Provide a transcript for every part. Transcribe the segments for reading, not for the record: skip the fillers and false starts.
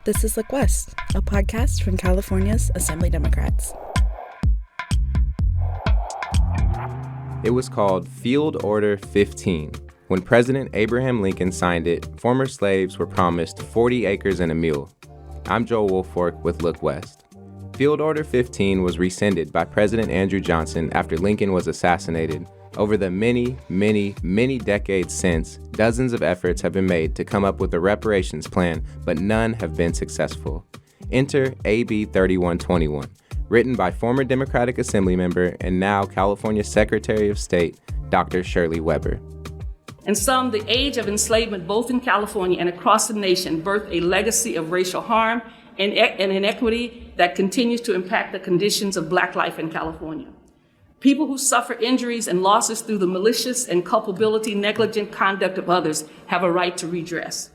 This is Look West, a podcast from California's Assembly Democrats. It was called Field Order 15. When President Abraham Lincoln signed it, former slaves were promised 40 acres and a mule. I'm Joel Wolfork with Look West. Field Order 15 was rescinded by President Andrew Johnson after Lincoln was assassinated. Over the many decades since, dozens of efforts have been made to come up with a reparations plan, but none have been successful. Enter AB 3121, written by former Democratic Assemblymember and now California Secretary of State, Dr. Shirley Weber. In sum, the age of enslavement, both in California and across the nation, birthed a legacy of racial harm and inequity that continues to impact the conditions of Black life in California. People who suffer injuries and losses through the malicious and culpability negligent conduct of others have a right to redress.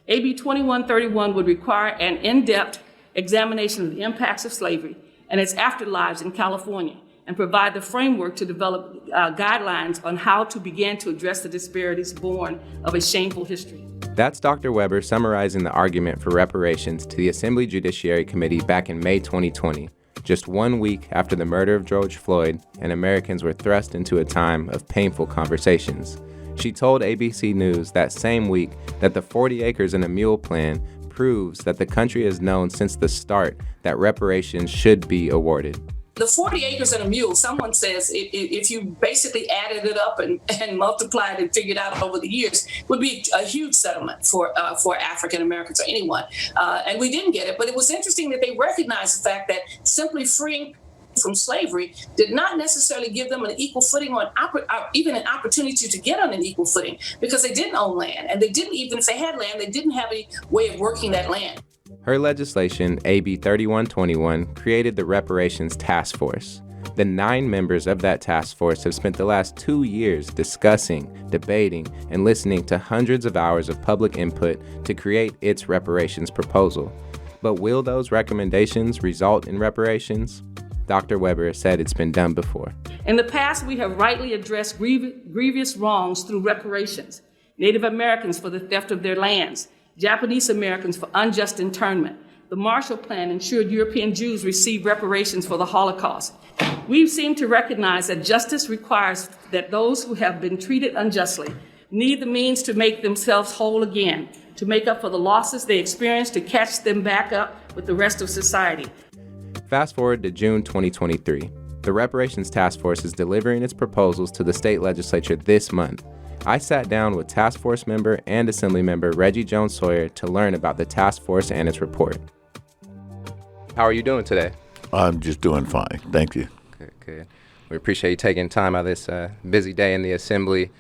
AB 2131 would require an in-depth examination of the impacts of slavery and its afterlives in California and provide the framework to develop guidelines on how to begin to address the disparities born of a shameful history. That's Dr. Weber summarizing the argument for reparations to the Assembly Judiciary Committee back in May 2020. Just 1 week after the murder of George Floyd, and Americans were thrust into a time of painful conversations. She told ABC News that same week that the 40 acres and a mule plan proves that the country has known since the start that reparations should be awarded. The 40 acres and a mule, someone says if you basically added it up and multiplied and figured out over the years, would be a huge settlement for African Americans or anyone. And we didn't get it, but it was interesting that they recognized the fact that simply freeing from slavery did not necessarily give them an equal footing on even an opportunity to get on an equal footing, because they didn't own land, and they didn't, even if they had land, they didn't have a way of working that land. Her legislation, AB 3121, created the Reparations Task Force. The 9 members of that task force have spent the last 2 years discussing, debating, and listening to hundreds of hours of public input to create its reparations proposal. But will those recommendations result in reparations? Dr. Weber said it's been done before. In the past, we have rightly addressed grievous wrongs through reparations. Native Americans for the theft of their lands, Japanese Americans for unjust internment. The Marshall Plan ensured European Jews received reparations for the Holocaust. We seem to recognize that justice requires that those who have been treated unjustly need the means to make themselves whole again, to make up for the losses they experienced, to catch them back up with the rest of society. Fast forward to June 2023. The Reparations Task Force is delivering its proposals to the State Legislature this month. I sat down with Task Force member and Assemblymember Reggie Jones-Sawyer to learn about the task force and its report. How are you doing today? I'm just doing fine. Thank you. Good. We appreciate you taking time out of this busy day in the Assembly.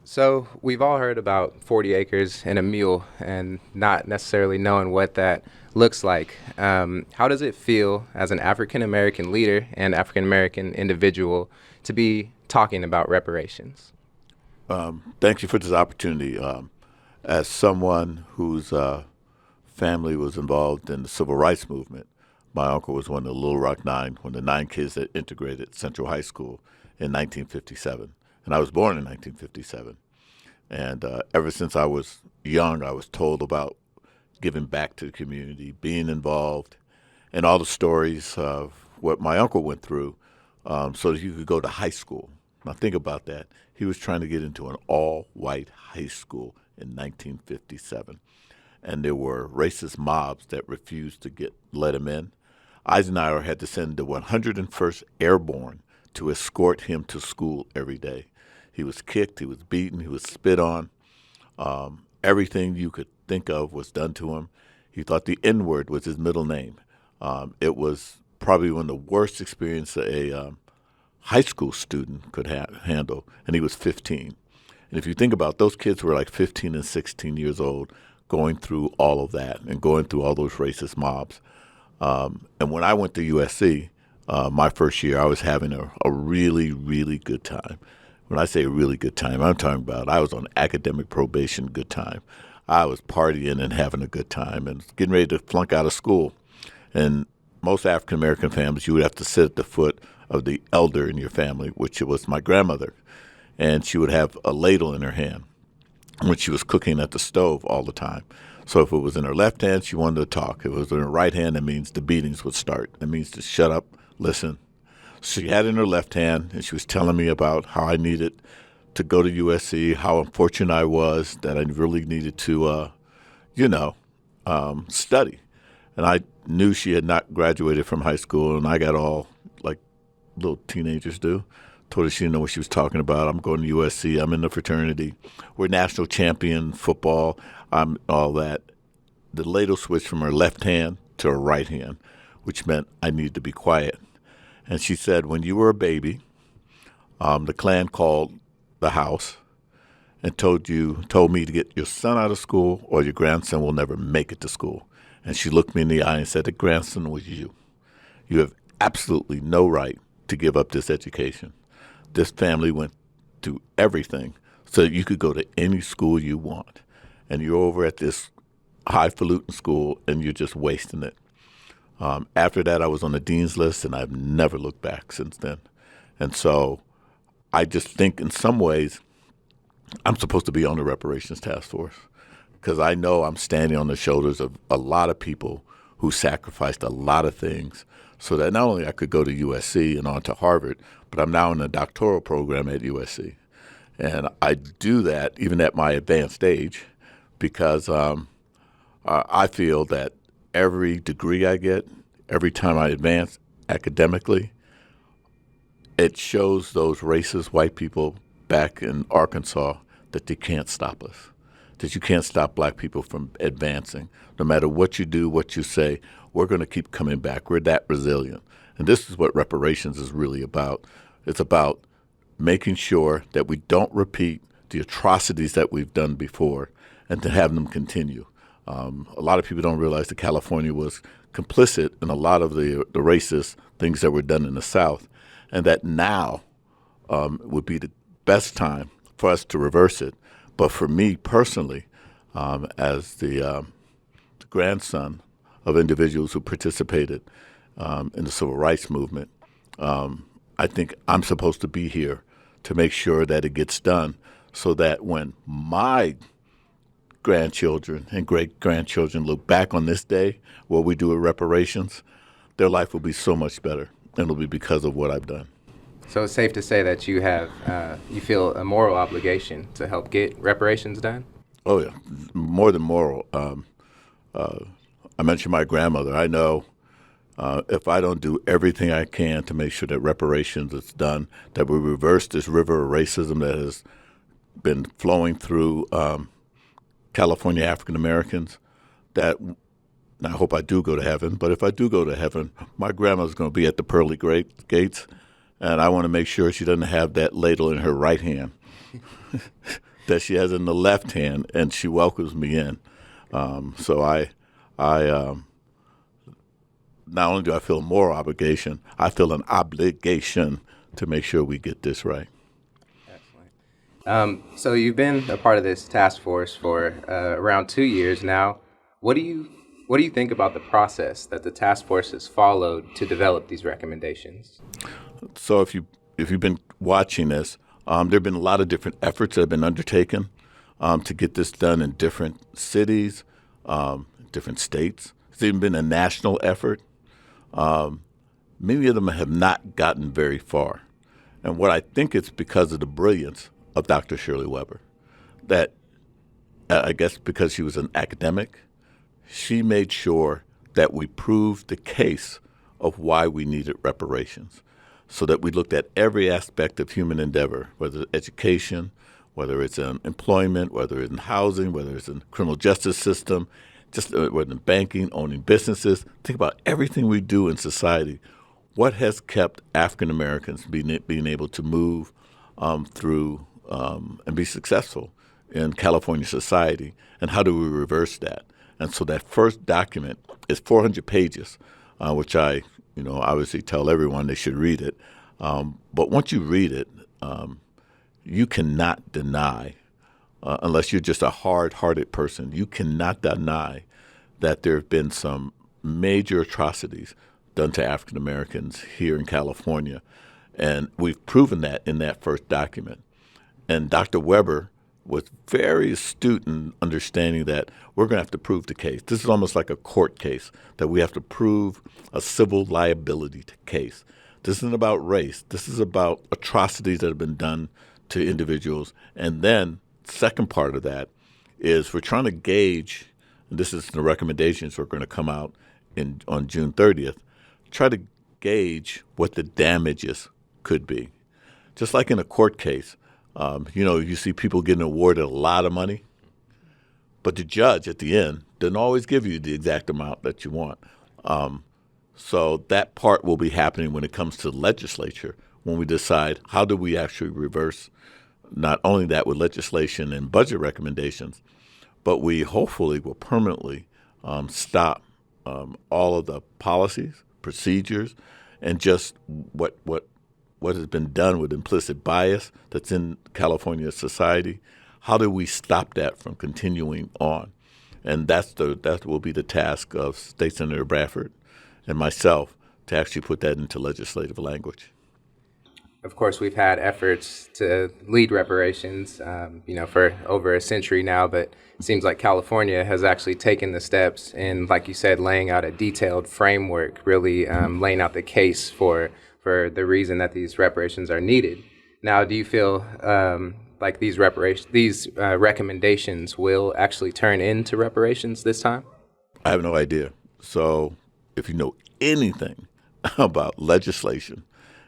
So we've all heard about 40 acres and a mule and not necessarily knowing what that looks like. How does it feel as an African-American leader and African-American individual to be talking about reparations? Thank you for this opportunity. As someone whose family was involved in the civil rights movement, my uncle was one of the Little Rock Nine, one of the 9 kids that integrated Central High School in 1957. And I was born in 1957. And ever since I was young, I was told about giving back to the community, being involved, and all the stories of what my uncle went through so that he could go to high school. Now think about that. He was trying to get into an all-white high school in 1957, and there were racist mobs that refused to let him in. Eisenhower had to send the 101st Airborne to escort him to school every day. He was kicked, he was beaten, he was spit on. Everything you could think of was done to him. He thought the N-word was his middle name. It was probably one of the worst experiences a high school student could handle, and he was 15. And if you think about it, those kids were like 15 and 16 years old going through all of that and going through all those racist mobs. And when I went to USC, my first year, I was having a really, really good time. When I say a really good time, I'm talking about I was on academic probation good time. I was partying and having a good time and getting ready to flunk out of school. And most African-American families, you would have to sit at the foot of the elder in your family, which was my grandmother. And she would have a ladle in her hand when she was cooking at the stove all the time. So if it was in her left hand, she wanted to talk. If it was in her right hand, that means the beatings would start. That means to shut up, listen. She had it in her left hand, and she was telling me about how I needed to go to USC, how unfortunate I was, that I really needed to, study. And I knew she had not graduated from high school, and I got all like little teenagers do. Told her she didn't know what she was talking about. I'm going to USC. I'm in the fraternity. We're national champion football. I'm all that. The ladle switched from her left hand to her right hand, which meant I needed to be quiet. And she said, when you were a baby, the Klan called the house and told me to get your son out of school or your grandson will never make it to school. And she looked me in the eye and said, the grandson was you. You have absolutely no right to give up this education. This family went through everything so that you could go to any school you want. And you're over at this highfalutin school and you're just wasting it. After that, I was on the dean's list, and I've never looked back since then. And so I just think in some ways I'm supposed to be on the Reparations Task Force because I know I'm standing on the shoulders of a lot of people who sacrificed a lot of things so that not only I could go to USC and on to Harvard, but I'm now in a doctoral program at USC. And I do that even at my advanced age because I feel that every degree I get, every time I advance academically, it shows those racist white people back in Arkansas that they can't stop us, that you can't stop black people from advancing. No matter what you do, what you say, we're going to keep coming back. We're that resilient. And this is what reparations is really about. It's about making sure that we don't repeat the atrocities that we've done before and to have them continue. A lot of people don't realize that California was complicit in a lot of the racist things that were done in the South, and that now would be the best time for us to reverse it. But for me personally, as the grandson of individuals who participated in the civil rights movement, I think I'm supposed to be here to make sure that it gets done so that when my grandchildren and great-grandchildren look back on this day, what we do with reparations, their life will be so much better, and it'll be because of what I've done. So it's safe to say that you have, you feel a moral obligation to help get reparations done? Oh, yeah, more than moral. I mentioned my grandmother. I know if I don't do everything I can to make sure that reparations is done, that we reverse this river of racism that has been flowing through California African Americans, that I hope I do go to heaven, but if I do go to heaven, my grandma's going to be at the pearly gates, and I want to make sure she doesn't have that ladle in her right hand, that she has in the left hand, and she welcomes me in. So I not only do I feel a moral obligation, I feel an obligation to make sure we get this right. So you've been a part of this task force for around 2 years now. What do you think about the process that the task force has followed to develop these recommendations? So if you've been watching this, there have been a lot of different efforts that have been undertaken to get this done in different cities, different states. It's even been a national effort. Many of them have not gotten very far. And what I think it's because of the brilliance of Dr. Shirley Weber, that I guess because she was an academic, she made sure that we proved the case of why we needed reparations, so that we looked at every aspect of human endeavor, whether it's education, whether it's in employment, whether it's in housing, whether it's in the criminal justice system, just whether in banking, owning businesses. Think about everything we do in society. What has kept African Americans being able to move through and be successful in California society, and how do we reverse that? And so that first document is 400 pages, which I obviously tell everyone they should read it. But once you read it, you cannot deny, unless you're just a hard-hearted person, you cannot deny that there have been some major atrocities done to African Americans here in California. And we've proven that in that first document. And Dr. Weber was very astute in understanding that we're going to have to prove the case. This is almost like a court case, that we have to prove a civil liability case. This isn't about race. This is about atrocities that have been done to individuals. And then second part of that is we're trying to gauge, and this is the recommendations are going to come out on June 30th, try to gauge what the damages could be. Just like in a court case, you see people getting awarded a lot of money, but the judge at the end doesn't always give you the exact amount that you want. So that part will be happening when it comes to the legislature, when we decide how do we actually reverse not only that with legislation and budget recommendations, but we hopefully will permanently stop all of the policies, procedures, and just what has been done with implicit bias that's in California society. How do we stop that from continuing on? And that will be the task of State Senator Bradford and myself to actually put that into legislative language. Of course, we've had efforts to lead reparations, for over a century now, but it seems like California has actually taken the steps in, like you said, laying out a detailed framework, really laying out the case for the reason that these reparations are needed. Now, do you feel like these recommendations will actually turn into reparations this time? I have no idea. So if you know anything about legislation,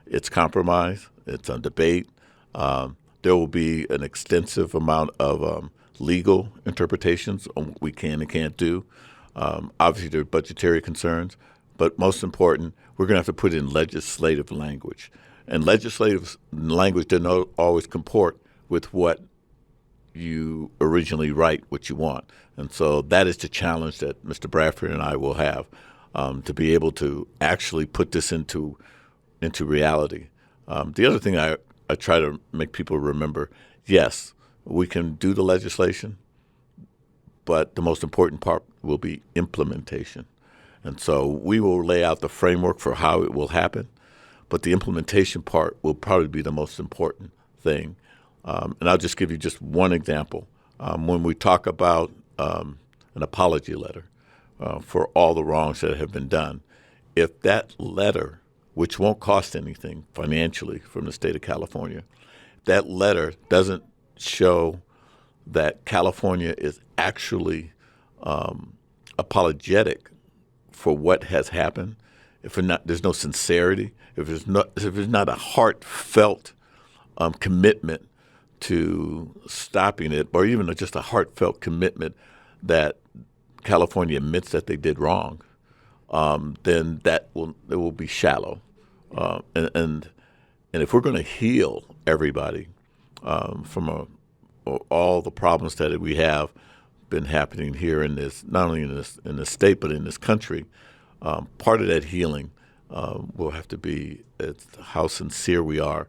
it's compromise, it's on debate. There will be an extensive amount of legal interpretations on what we can and can't do. Obviously, there are budgetary concerns, but most important, we're going to have to put in legislative language. And legislative language doesn't always comport with what you originally write, what you want. And so that is the challenge that Mr. Bradford and I will have, to be able to actually put this into reality. The other thing I try to make people remember, yes, we can do the legislation, but the most important part will be implementation. And so we will lay out the framework for how it will happen, but the implementation part will probably be the most important thing. And I'll just give you just one example. When we talk about an apology letter for all the wrongs that have been done, if that letter, which won't cost anything financially from the state of California, that letter doesn't show that California is actually apologetic for what has happened, if there's no sincerity, if there's not a heartfelt commitment to stopping it, or even just a heartfelt commitment that California admits that they did wrong, then it will be shallow. And if we're going to heal everybody from all the problems that we have been happening here in this, not only in this state but in this country, part of that healing will have to be how sincere we are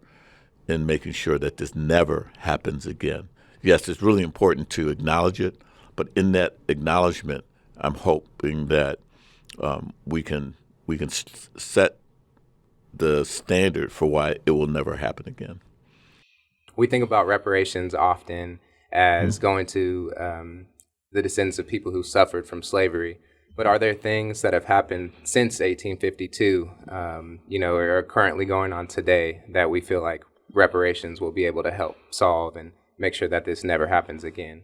in making sure that this never happens again. Yes, it's really important to acknowledge it, but in that acknowledgement, I'm hoping that we can set the standard for why it will never happen again. We think about reparations often as going to the descendants of people who suffered from slavery. But are there things that have happened since 1852, or are currently going on today that we feel like reparations will be able to help solve and make sure that this never happens again?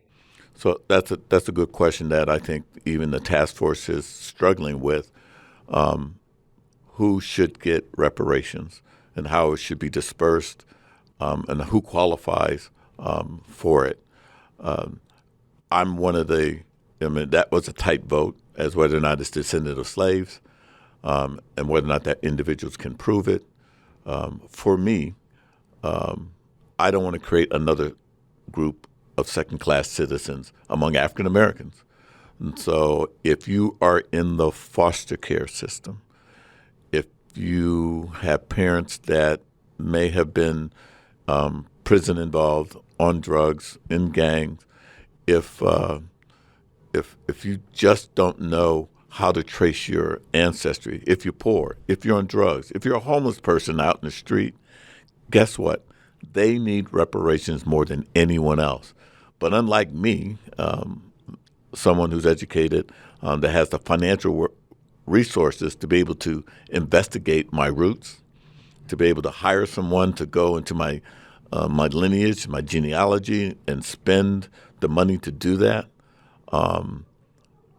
So that's a good question that I think even the task force is struggling with. Who should get reparations and how it should be dispersed, and who qualifies for it. I'm one of that was a tight vote as whether or not it's descendant of slaves, and whether or not that individuals can prove it. For me, I don't want to create another group of second-class citizens among African Americans. And so if you are in the foster care system, if you have parents that may have been prison involved, on drugs, in gangs, if you just don't know how to trace your ancestry, if you're poor, if you're on drugs, if you're a homeless person out in the street, guess what? They need reparations more than anyone else. But unlike me, someone who's educated, that has the financial resources to be able to investigate my roots, to be able to hire someone to go into my lineage, my genealogy, and spend the money to do that,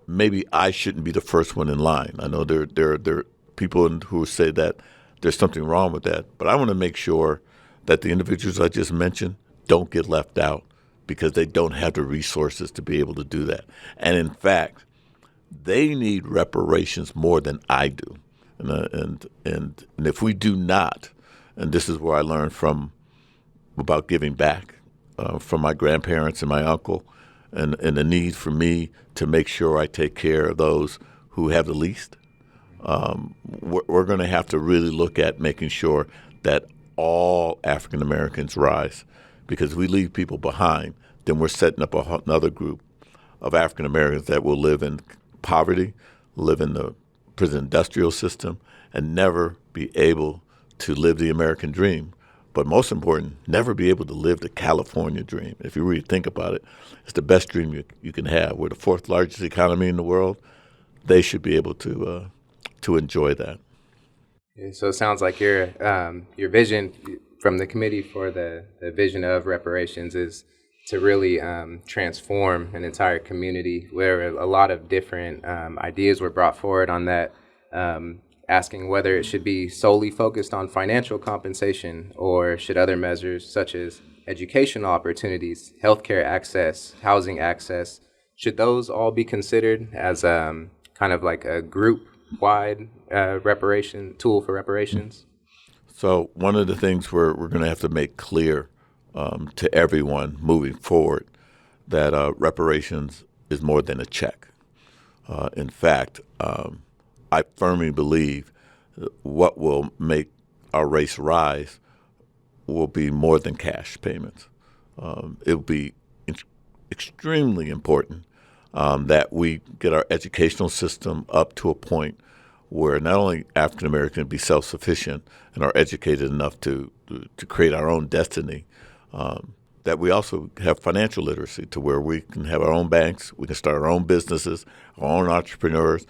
maybe I shouldn't be the first one in line. I know there are people who say that there's something wrong with that, but I want to make sure that the individuals I just mentioned don't get left out because they don't have the resources to be able to do that. And in fact, they need reparations more than I do. And if we do not, and this is where I learned about giving back from my grandparents and my uncle, and the need for me to make sure I take care of those who have the least, we're going to have to really look at making sure that all African Americans rise. Because if we leave people behind, then we're setting up another group of African Americans that will live in poverty, live in the prison industrial system, and never be able to live the American dream. But most important, never be able to live the California dream. If you really think about it, it's the best dream you can have. We're the fourth largest economy in the world. They should be able to enjoy that. Yeah, so it sounds like your vision from the committee for the vision of reparations is to really transform an entire community, where a lot of different ideas were brought forward on that, asking whether it should be solely focused on financial compensation or should other measures such as educational opportunities, healthcare access, housing access, should those all be considered as kind of like a group-wide reparation tool for reparations? So one of the things we're going to have to make clear to everyone moving forward that reparations is more than a check. In fact, I firmly believe what will make our race rise will be more than cash payments. It will be extremely important that we get our educational system up to a point where not only African Americans be self-sufficient and are educated enough to create our own destiny, that we also have financial literacy to where we can have our own banks, we can start our own businesses, our own entrepreneurs.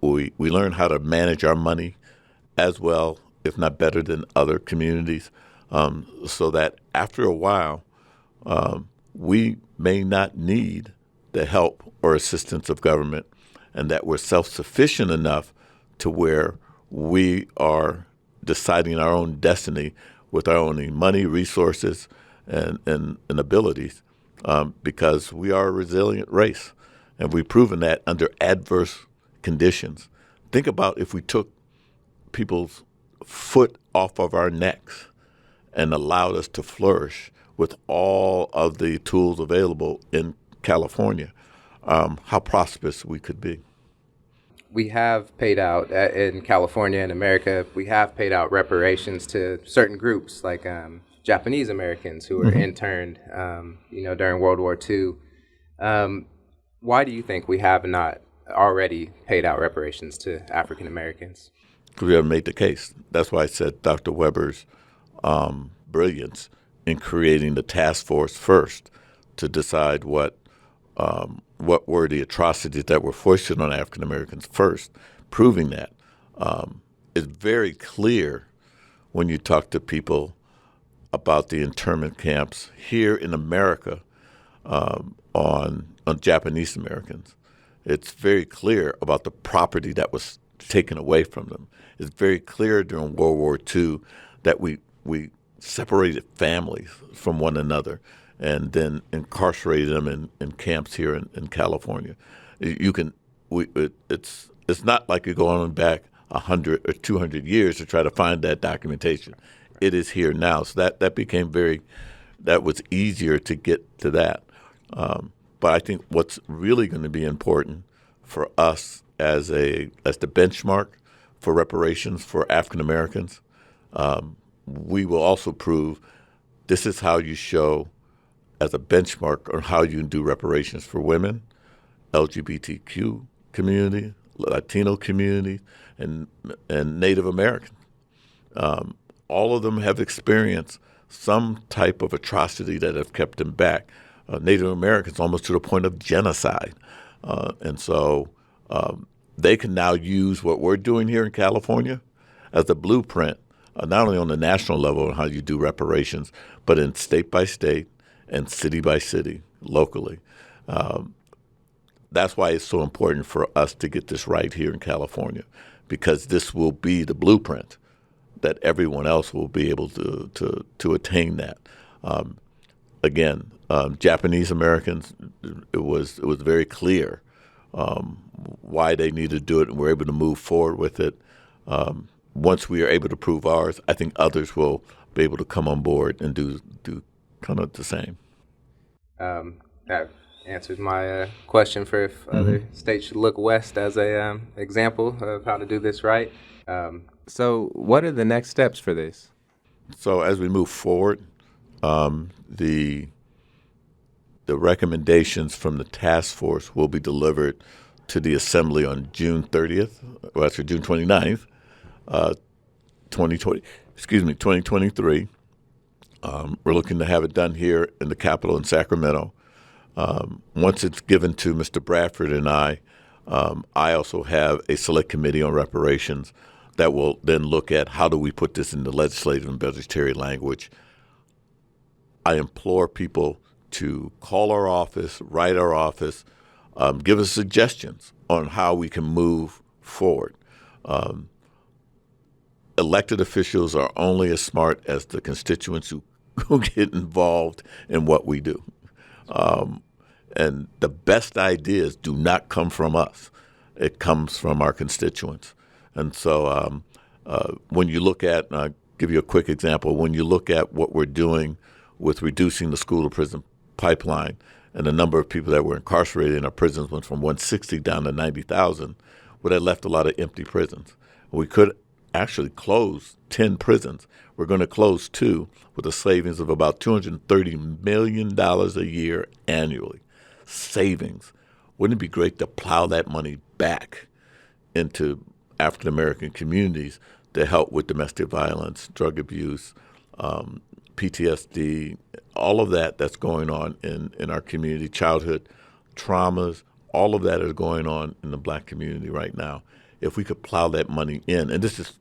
We learn how to manage our money as well, if not better than other communities, so that after a while, we may not need the help or assistance of government, and that we're self-sufficient enough to where we are deciding our own destiny with our own money, resources, and abilities, because we are a resilient race, and we've proven that under adverse conditions. Think about if we took people's foot off of our necks and allowed us to flourish with all of the tools available in California, how prosperous we could be. We have paid out in California and America, we have paid out reparations to certain groups like Japanese Americans who were interned, during World War II. Why do you think we have not already paid out reparations to African Americans? Because we haven't made the case. That's why I said Dr. Weber's brilliance in creating the task force first to decide what were the atrocities that were foisted on African Americans first, proving that. It's very clear when you talk to people about the internment camps here in America on Japanese Americans. It's very clear about the property that was taken away from them. It's very clear during World War II that we separated families from one another and then incarcerated them in camps here in California. It's not like you're going back 100 or 200 years to try to find that documentation. It is here now. So that became that was easier to get to that. But I think what's really going to be important for us as the benchmark for reparations for African Americans, we will also prove this is how you show as a benchmark on how you can do reparations for women, LGBTQ community, Latino community, and Native Americans. All of them have experienced some type of atrocity that have kept them back. Native Americans almost to the point of genocide. And so they can now use what we're doing here in California as a blueprint, not only on the national level on how you do reparations, but in state by state and city by city, locally. That's why it's so important for us to get this right here in California, because this will be the blueprint that everyone else will be able to attain that. Again, Japanese Americans, it was very clear why they needed to do it, and we're able to move forward with it. Once we are able to prove ours, I think others will be able to come on board and do kind of the same. That answers my question for if other states should look west as a example of how to do this right. So what are the next steps for this? So as we move forward, the recommendations from the task force will be delivered to the Assembly on June 30th, or actually June 29th, 2023. We're looking to have it done here in the Capitol in Sacramento. Once it's given to Mr. Bradford and I also have a select committee on reparations that will then look at how do we put this into legislative and budgetary language. I implore people to call our office, write our office, give us suggestions on how we can move forward. Elected officials are only as smart as the constituents who get involved in what we do. And the best ideas do not come from us. It comes from our constituents. And so when you look at, and I'll give you a quick example, when you look at what we're doing with reducing the school-to-prison pipeline and the number of people that were incarcerated in our prisons went from 160 down to 90,000, well, that left a lot of empty prisons. We could actually close 10 prisons. We're going to close 2 with a savings of about $230 million a year annually. Savings. Wouldn't it be great to plow that money back into African-American communities to help with domestic violence, drug abuse, PTSD, all of that that's going on in our community, childhood traumas, all of that is going on in the black community right now. If we could plow that money in, and this is,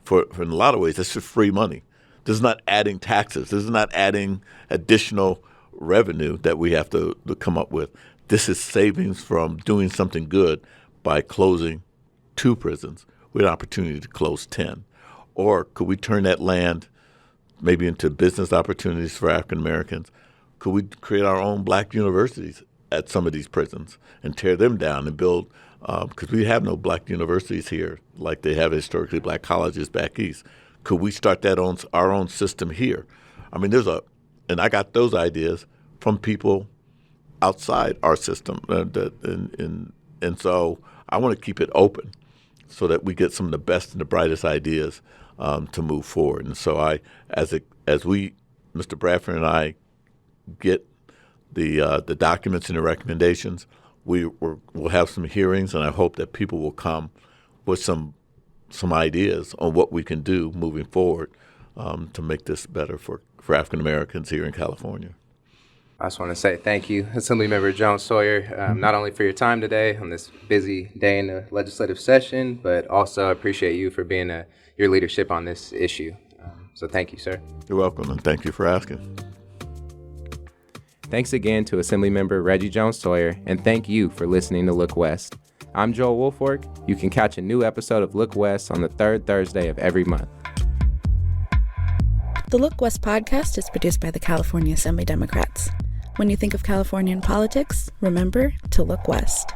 for in a lot of ways, this is free money. This is not adding taxes. This is not adding additional revenue that we have to come up with. This is savings from doing something good by closing 2 prisons with an opportunity to close 10. Or could we turn that land maybe into business opportunities for African Americans? Could we create our own black universities at some of these prisons and tear them down and build, because we have no black universities here like they have historically black colleges back east. Could we start that on our own system here? I mean, and I got those ideas from people outside our system. And so I want to keep it open so that we get some of the best and the brightest ideas to move forward. And so Mr. Bradford and I get the documents and the recommendations, we'll have some hearings, and I hope that people will come with some ideas on what we can do moving forward to make this better for African Americans here in California. I just want to say thank you, Assemblymember Jones-Sawyer, not only for your time today on this busy day in the legislative session, but also I appreciate you for being your leadership on this issue. So thank you, sir. You're welcome, and thank you for asking. Thanks again to Assemblymember Reggie Jones-Sawyer, and thank you for listening to Look West. I'm Joel Woolfork. You can catch a new episode of Look West on the 3rd Thursday of every month. The Look West podcast is produced by the California Assembly Democrats. When you think of Californian politics, remember to look west.